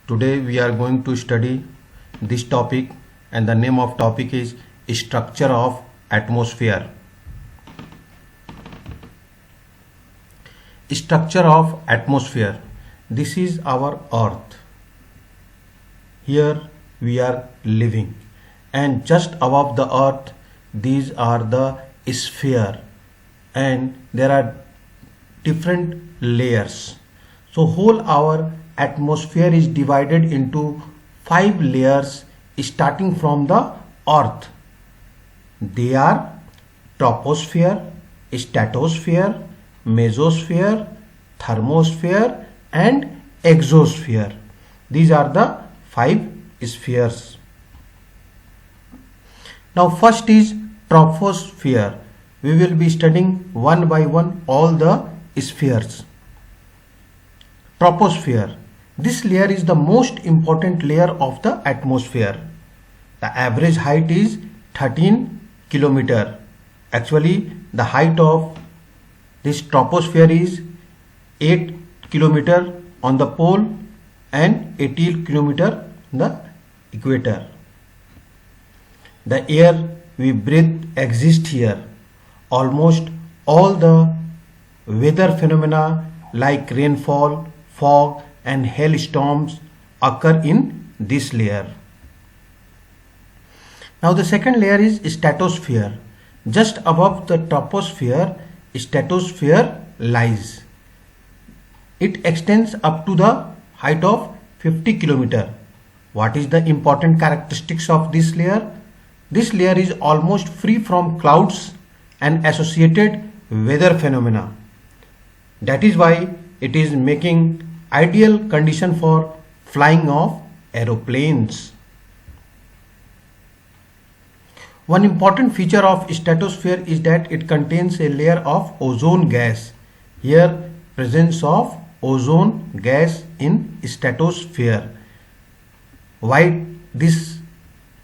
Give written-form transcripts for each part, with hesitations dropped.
Today we are going to study this topic, and the name of topic is structure of atmosphere. Structure of atmosphere. This is our earth. Here we are living, and just above the earth these are the sphere, and there are different layers. So whole our atmosphere is divided into 5 layers starting from the earth. They are troposphere, stratosphere, mesosphere, thermosphere and exosphere. These are the 5 spheres. Now first is troposphere. We will be studying one by one all the spheres. Troposphere. This layer is the most important layer of the atmosphere. The average height is 13 kilometer. Actually, the height of this troposphere is 8 kilometer on the pole and 80 kilometer on the equator. The air we breathe exists here. Almost all the weather phenomena like rainfall, fog and hailstorms occur in this layer. Now the second layer is stratosphere. Just above the troposphere, stratosphere lies. It extends up to the height of 50 kilometer. What is the important characteristics of this layer? This layer is almost free from clouds and associated weather phenomena. That is why it is making ideal condition for flying of aeroplanes. One important feature of stratosphere is that it contains a layer of ozone gas. Here, presence of ozone gas in stratosphere. Why this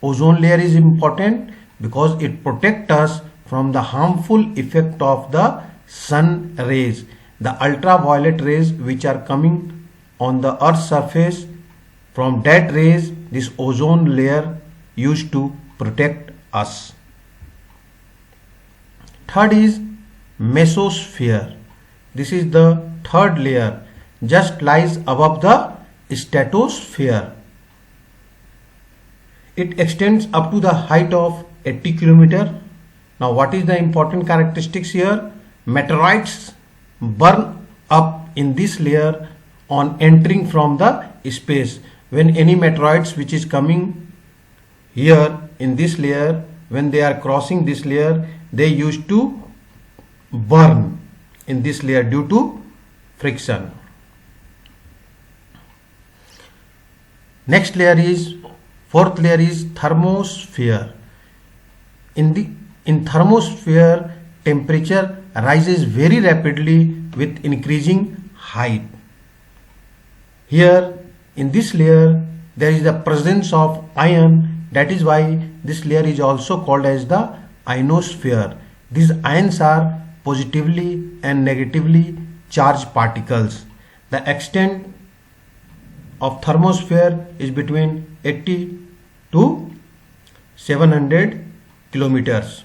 ozone layer is important? Because it protects us from the harmful effect of the sun rays, the ultraviolet rays which are coming on the earth's surface. From that rays, this ozone layer used to protect us. Third is mesosphere. This is the third layer, just lies above the stratosphere. It extends up to the height of 80 kilometer. Now what is the important characteristics here? Meteorites burn up in this layer on entering from the space. When any meteorites which is coming here in this layer, when they are crossing this layer, they used to burn in this layer due to friction. Next layer is, fourth layer is thermosphere. In thermosphere, temperature rises very rapidly with increasing height. Here in this layer there is the presence of iron. That is why this layer is also called as the ionosphere. These ions are positively and negatively charged particles. The extent of thermosphere is between 80 to 700 kilometers.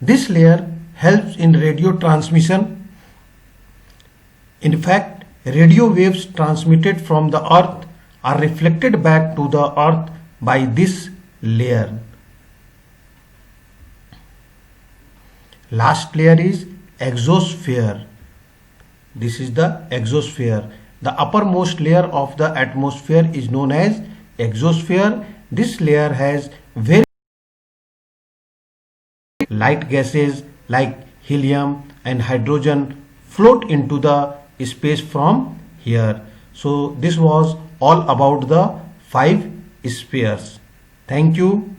This layer helps in radio transmission. In fact, radio waves transmitted from the earth are reflected back to the earth by this layer. Last layer is exosphere. This is the exosphere. The uppermost layer of the atmosphere is known as exosphere. This layer has very light gases like helium and hydrogen float into the space from here. So this was all about the 5 spheres. Thank you.